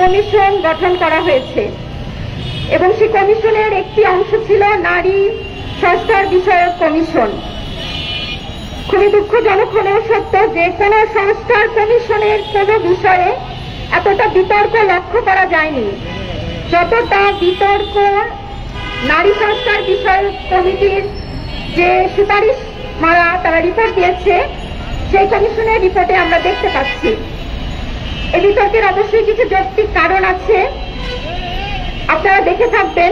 Commission গঠন করা হয়েছে এবং সেই কমিশনের একটি অংশ ছিল নারী সংস্কার বিষয়ক কমিশন। খুবই দুঃখজনক হলেও সত্য যে কোন সংস্কার কমিশনের কোন বিষয়ে এতটা বিতর্ক লক্ষ্য করা যায়নি যতটা বিতর্ক নারী সংস্কার বিষয়ক কমিটির যে সুপারিশ মারা তারা রিপোর্ট দিয়েছে সেই কমিশনের রিপোর্টে আমরা দেখতে পাচ্ছি। এই বিতর্কের অবশ্যই কিছু যৌক্তিক কারণ আছে। আপনারা দেখে থাকবেন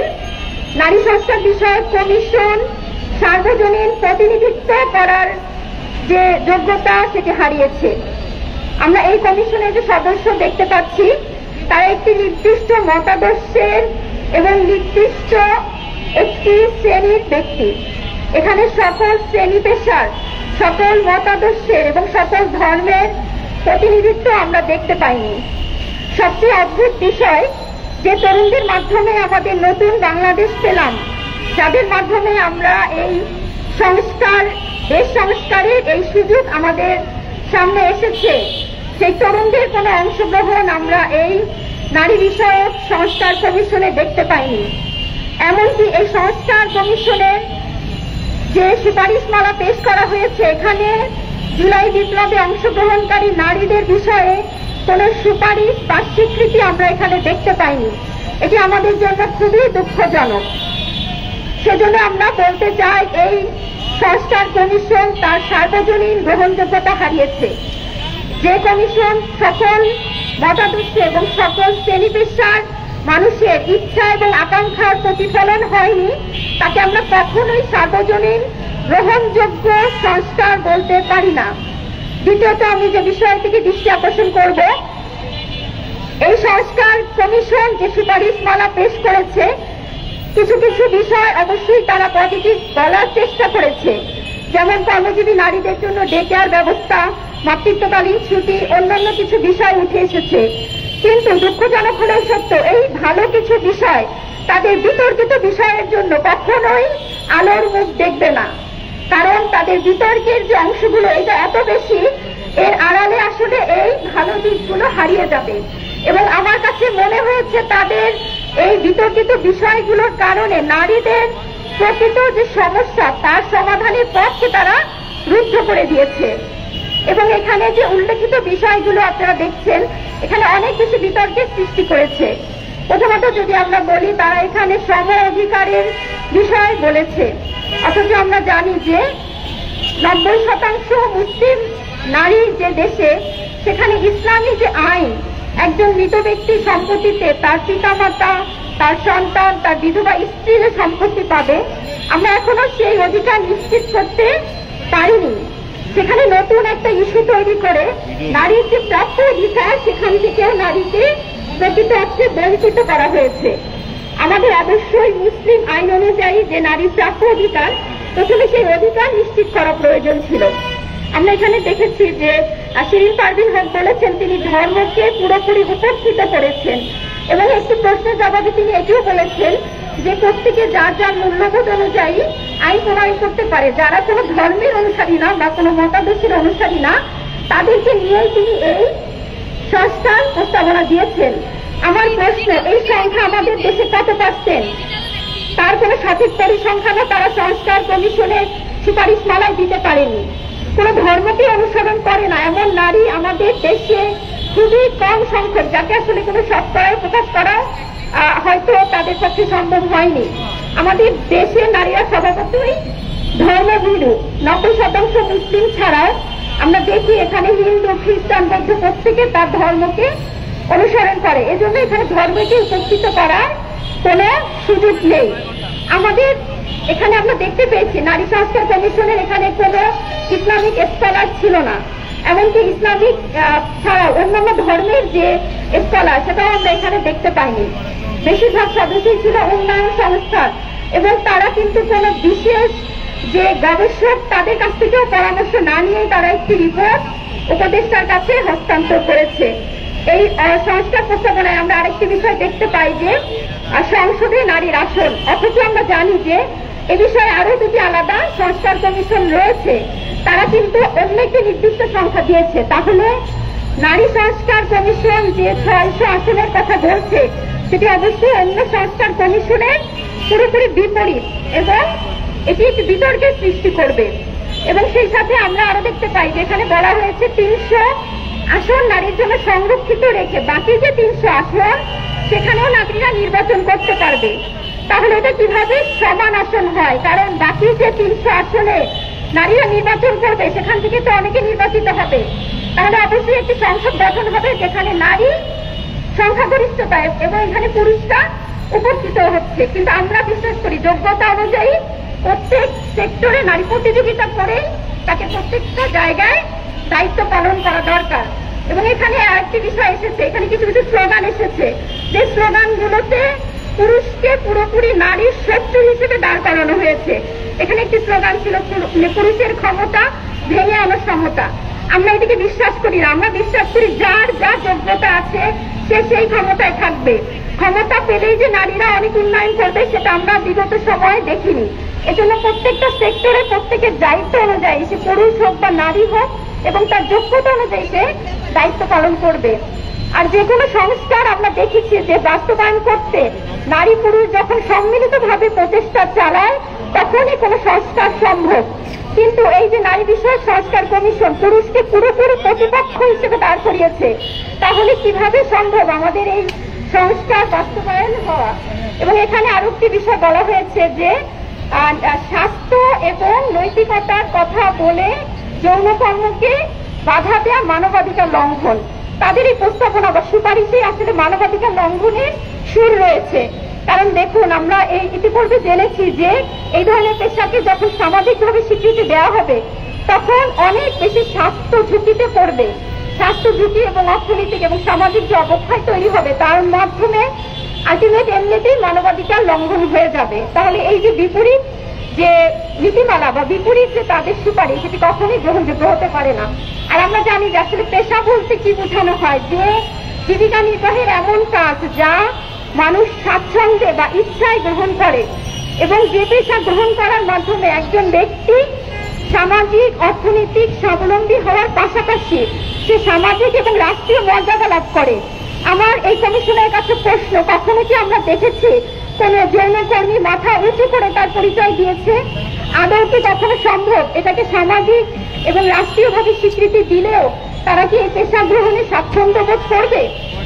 নারী সংস্কার বিষয়ক কমিশন সার্বজনীন প্রতিনিধিত্ব করার যে যোগ্যতা সেটি হারিয়েছে। আমরা এই কমিশনের যে সদস্য দেখতে পাচ্ছি তারা একটি নির্দিষ্ট মতাদর্শের এবং নির্দিষ্ট একটি শ্রেণীর ব্যক্তি। এখানে সকল শ্রেণী পেশার, সকল মতাদর্শের এবং সকল ধর্মের প্রতিনিধিত্ব আমরা দেখতে পাইনি। সবচেয়ে অদ্ভুত বিষয় যে তরুণদের মাধ্যমে আমাদের নতুন বাংলাদেশ পেলাম, যাদের মাধ্যমে আমরা এই সংস্কার, দেশ সংস্কারের এই সুযোগ আমাদের সামনে এসেছে, সেই তরুণদের কোনো অংশগ্রহণ আমরা এই নারী বিষয়ক সংস্কার কমিশনে দেখতে পাইনি। এমনকি এই সংস্কার কমিশনের যে সুপারিশমালা পেশ করা হয়েছে এখানে জুলাই বিপ্লবে অংশগ্রহণকারী নারীদের বিষয়ে কোন সুপারিশ বা স্বীকৃতি আমরা এখানে দেখতে পাইনি। এটি আমাদের জন্য খুবই দুঃখজনক। সেজন্য আমরা বলতে চাই এই সংস্কার কমিশন তার সার্বজনীন গ্রহণযোগ্যতা হারিয়েছে। যে কমিশন সকল মতাদর্শ এবং সকল শ্রেণী পেশার মানুষের ইচ্ছা এবং আকাঙ্ক্ষার প্রতিফলন হয়নি তাকে আমরা কখনোই সার্বজনীন গ্রহণযোগ্য সংস্কার বলতে পারি না। দ্বিতীয়ত আমি যে বিষয়টিকে দৃষ্টি আকর্ষণ করব, এই সংস্কার কমিশন যে সুপারিশমালা পেশ করেছে কিছু কিছু বিষয় অবশ্যই তারা পজিটিভ বলার চেষ্টা করেছে, যেমন কর্মজীবী নারীদের জন্য ডে কেয়ার ব্যবস্থা, মাতৃত্বকালীন ছুটি, অন্যান্য কিছু বিষয় উঠে এসেছে। কিন্তু দুঃখজনক হলেও সত্য এই ভালো কিছু বিষয় তাদের বিতর্কিত বিষয়ের জন্য কখনোই আলোর মুখ দেখবে না, কারণ তাদের বিতর্কের যে অংশগুলো এটা এত বেশি, এর আড়ালে আসলে এই ভালো দিকগুলো হারিয়ে যাবে। এবং আমার কাছে মনে হয়েছে তাদের এই বিতর্কিত বিষয়গুলোর কারণে নারীদের প্রকৃত যে সমস্যা তার সমাধানের পথকে তারা রুদ্ধ করে দিয়েছে। এবং এখানে যে উল্লেখিত বিষয়গুলো আপনারা দেখছেন এখানে অনেক বেশি বিতর্কের সৃষ্টি করেছে। প্রথমত যদি আমরা বলি তারা এখানে সম অধিকারের বিষয় বলেছে, অথচ আমরা জানি যে 90% মুসলিম নারী যে দেশে, সেখানে ইসলামী যে আইন একজন মৃত ব্যক্তির সম্পত্তিতে তার পিতামাতা, তার সন্তান, তার বিধবা স্ত্রীর সম্পত্তি পাবে, আমরা এখনো সেই অধিকার নিশ্চিত করতে পারিনি। সেখানে নতুন একটা ইস্যু তৈরি করে নারীর যে প্রাপ্য অধিকার সেখান থেকেও নারীকে প্রকৃত অর্থে বঞ্চিত করা হয়েছে। আমাদের অবশ্যই মুসলিম আইন অনুযায়ী যে নারীর প্রাপ্য অধিকার, প্রথমে সেই অধিকার নিশ্চিত করা প্রয়োজন ছিল। আমরা এখানে দেখেছি যে শিরিন পারভীন হক বলেছেন তিনি ধর্মকে পুরোপুরি উপস্থিত করেছেন এবং একটি প্রশ্নের জবাবে তিনি এটিও বলেছেন যে প্রত্যেকে যার যার মূল্যবোধ অনুযায়ী আইন প্রণয়ন করতে পারে, যারা কোনো ধর্মের অনুসারী না বা কোনো মতাদর্শের অনুসারী না তাদেরকে নিয়েই তিনি এই সংস্কার প্রস্তাবনা দিয়েছেন। আমার প্রশ্ন, এই সংখ্যা আমাদের দেশে কত %? তার কোনো সঠিক পরিসংখ্যানও তারা সংস্কার কমিশনের সুপারিশমালায় দিতে পারেনি। কোন ধর্মকে অনুসরণ করে না এমন নারী আমাদের দেশে খুবই কম সংখ্যক, যাকে আসলে কোনো শতকরায় প্রকাশ করা হয়তো তাদের পক্ষে সম্ভব হয়নি। আমাদের দেশের নারীরা স্বভাবতই ধর্মভীরু। 90% মুসলিম ছাড়াও আমরা দেখি এখানে হিন্দু, খ্রিস্টান, বৌদ্ধ প্রত্যেকে তার ধর্মকে অনুসরণ করে। এজন্য এখানে ধর্মকে উপস্থিত করার কোনো সুযোগ নেই। আমাদের এখানে আমরা দেখতে পেয়েছি নারী সংস্কার কমিশনের এখানে কোনো ইসলামিক স্কলার ছিল না, এমনকি ইসলামিক ছাড়াও অন্যান্য ধর্মের যে স্কলার সেটাও আমরা এখানে দেখতে পাইনি। বেশিরভাগ সদস্যই ছিল উন্নয়ন সংস্থার এবং তারা কিন্তু কোনো বিশেষ যে গবেষক তাদের কাছ থেকেও পরামর্শ না নিয়েই তারা একটি রিপোর্ট উপদেষ্টার কাছে হস্তান্তর করেছে। এই সংস্কার প্রস্তাবনায় আমরা আরেকটি বিষয় দেখতে পাই যে সংসদে নারীর আসন, অথচ আমরা জানি যে এ বিষয়ে আরো দুটি আলাদা সংস্কার কমিশন রয়েছে, তারা কিন্তু অন্য একটি নির্দিষ্ট সংখ্যা দিয়েছে। তাহলে নারী সংস্কার কমিশন যে 600 আসনের কথা বলছে সেটি অবশ্যই অন্য সংস্কার কমিশনের পুরোপুরি বিপরীত এবং এটি একটি বিতর্কের সৃষ্টি করবে। এবং সেই সাথে আমরা আরো দেখতে পাই যেখানে বলা হয়েছে 300 আসন নারীর জন্য সংরক্ষিত রেখে বাকি যে 300 আসন সেখানেও নারীরা নির্বাচন করতে পারবে। তাহলে এটা কিভাবে সমান আসন হয়? কারণ বাকি যে 300 আসনে নারীরা নির্বাচন করবে সেখান থেকে তো অনেকে নির্বাচিত হবে। তাহলে অবশ্যই একটি সংসদ গঠন হবে যেখানে নারী সংখ্যাগরিষ্ঠতায় এবং এখানে পুরুষরা উপস্থিত হচ্ছে। কিন্তু আমরা বিশ্বাস করি যোগ্যতা অনুযায়ী প্রত্যেক সেক্টরে নারী প্রতিযোগিতা করে তাকে প্রত্যেকটা জায়গায় দায়িত্ব পালন করা দরকার। এবং এখানে আরেকটি বিষয় এসেছে, এখানে কিছু কিছু স্লোগান এসেছে যে স্লোগানগুলোতে পুরুষকে পুরোপুরি নারীর শত্রু হিসেবে দাঁড় করানো হয়েছে। এখানে একটি স্লোগান ছিল পুরুষের ক্ষমতা ভেঙে আনো সমতা। আমরা এটিকে বিশ্বাস করি না। আমরা বিশ্বাস করি যার যা যোগ্যতা আছে সে সেই ক্ষমতায় থাকবে। ক্ষমতা পেলেই যে নারীরা অনেক উন্নয়ন করবে সেটা আমরা বিগত সময়ে দেখিনি। এজন্য প্রত্যেকটা সেক্টরে প্রত্যেকের দায়িত্ব অনুযায়ী সে পুরুষ হোক বা নারী হোক এবং তার যোগ্যতা অনুযায়ী সে দায়িত্ব পালন করবে। আর যে কোনো সংস্কার আমরা দেখেছি যে বাস্তবায়ন করতে নারী পুরুষ যখন সম্মিলিতভাবে প্রচেষ্টা চালায় তখনই কোনো সংস্কার সম্ভব। কিন্তু এই যে নারী বিষয়ক সংস্কার কমিশন পুরুষকে পুরোপুরি প্রতিপক্ষ হিসেবে দাঁড় করিয়েছে, তাহলে কিভাবে সম্ভব আমাদের এই সংস্কার বাস্তবায়ন হওয়া? এবং এখানে আরো একটি বিষয় বলা হয়েছে যে স্বাস্থ্য এবং নৈতিকতার কথা বলে যৌন কর্মকে বাধা দেওয়া মানবাধিকার লঙ্ঘন। তাদের এই প্রস্তাবনা বা সুপারিশে আসলে মানবাধিকার লঙ্ঘনের সুর রয়েছে। কারণ দেখুন, আমরা এই ইতিপূর্বে জেনেছি যে এই ধরনের পেশাকে যখন সামাজিকভাবে স্বীকৃতি দেওয়া হবে তখন অনেক বেশি স্বাস্থ্য ঝুঁকিতে পড়বে। স্বাস্থ্য ঝুঁকি এবং অর্থনৈতিক এবং সামাজিক যে অবক্ষয় তৈরি হবে তার মাধ্যমে আলটিমেট এমনিতেই মানবাধিকার লঙ্ঘন হয়ে যাবে। তাহলে এই যে বিপরীত যে নীতিমালা বা বিপরীত যে তাদের সুপারিশ সেটি কখনোই গ্রহণযোগ্য হতে পারে না। আর আমরা জানি যে আসলে পেশা বলতে কি বোঝানো হয়, যে জীবিকা নির্বাহের এমন কাজ যা মানুষ স্বাচ্ছন্দ্যে বা ইচ্ছায় গ্রহণ করে এবং যে পেশা গ্রহণ করার মাধ্যমে একজন ব্যক্তি সামাজিক অর্থনৈতিক স্বাবলম্বী হওয়ার পাশাপাশি সে সামাজিক এবং রাষ্ট্রীয় মর্যাদা লাভ করে। আমার এই কমিশনের কাছে প্রশ্ন, কখনো কি আমরা দেখেছি কোন যৌনকর্মী মাথা উঁচু করে তার পরিচয় দিয়েছে? আদৌ কি কখনো সম্ভব? এটাকে সামাজিক এবং রাষ্ট্রীয়ভাবে স্বীকৃতি দিলেও তারা কি এই পেশা গ্রহণে স্বাচ্ছন্দ্য বোধ করবে?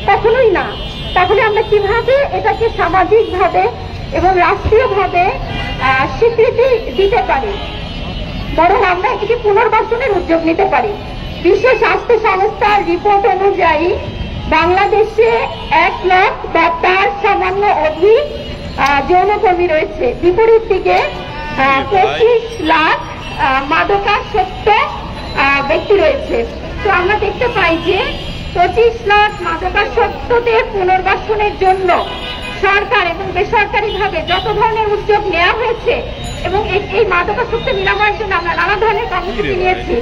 কখনোই না। তাহলে আমরা কিভাবে এটাকে সামাজিকভাবে এবং রাষ্ট্রীয়ভাবে স্বীকৃতি দিতে পারি? বরং আমরা এটিকে পুনর্বাসনের উদ্যোগ নিতে পারি। বিশ্ব স্বাস্থ্য সংস্থার রিপোর্ট অনুযায়ী বাংলাদেশে 1 লাখ বা তার সামান্য অধিক যৌনকর্মী রয়েছে। বিপরীত দিকে 25 লাখ মাদকাসক্ত ব্যক্তি রয়েছে। তো আমরা দেখতে পাই যে 25 লাখ মাদকাসক্তদের পুনর্বাসনের জন্য সরকার এবং বেসরকারিভাবে যত ধরনের উদ্যোগ নেওয়া হয়েছে এবং এই মাদকাসক্ত নিরাময়ের জন্য আমরা নানা ধরনের কর্মসূচি নিয়েছি,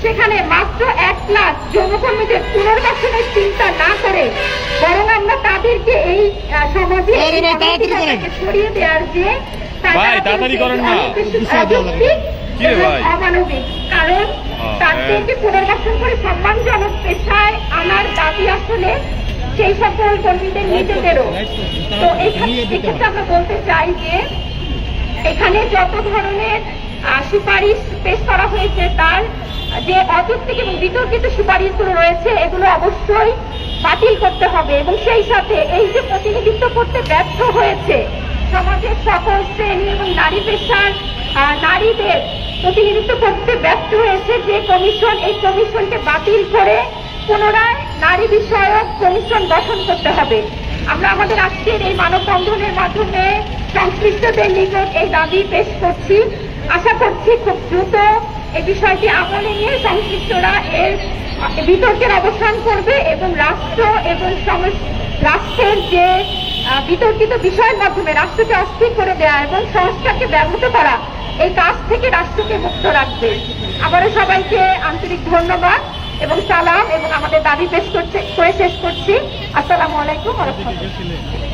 সেখানে মাত্র 1 লাখ যৌনকর্মীদের পুনর্বাসনের চিন্তা না করে বরং আমরা তাদেরকে এই সমাজে ছড়িয়ে দেওয়ার যে অমানবিক, কারণ তাদেরকে পুনর্বাসন করে সম্মানজনক পেশায় আনার দাবি আসলে সেই সকল কর্মীদের নিজেদেরও। তো এক্ষেত্রে আমরা বলতে চাই যে এখানে যত ধরনের সুপারিশ পেশ করা হয়েছে তার যে অযৌক্তিক এবং বিতর্কিত সুপারিশগুলো রয়েছে এগুলো অবশ্যই বাতিল করতে হবে। এবং সেই সাথে এই যে প্রতিনিধিত্ব করতে ব্যর্থ হয়েছে সমাজের সকল শ্রেণী এবং নারী পেশার নারীদের প্রতিনিধিত্ব করতে ব্যর্থ হয়েছে যে কমিশন, এই কমিশনকে বাতিল করে পুনরায় নারী বিষয়ক কমিশন গঠন করতে হবে। আমরা আমাদের আজকের এই মানববন্ধনের মাধ্যমে সংশ্লিষ্টদের নিকট এই দাবি পেশ করছি। আশা করছি খুব দ্রুত এই বিষয়টি আমলে নিয়ে সংশ্লিষ্টরা এর বিতর্কের অবসান করবে এবং রাষ্ট্র এবং রাষ্ট্রের যে বিতর্কিত বিষয়ের মাধ্যমে রাষ্ট্রকে অস্থির করে দেওয়া এবং সংস্কারকে ব্যাহত করা, এই কাজ থেকে রাষ্ট্রকে মুক্ত রাখবে। আবারও সবাইকে আন্তরিক ধন্যবাদ এবং সালাম এবং আমাদের দাবি পেশ করে শেষ করছি। আসসালামু আলাইকুম ওয়া রাহমাতুল্লাহ।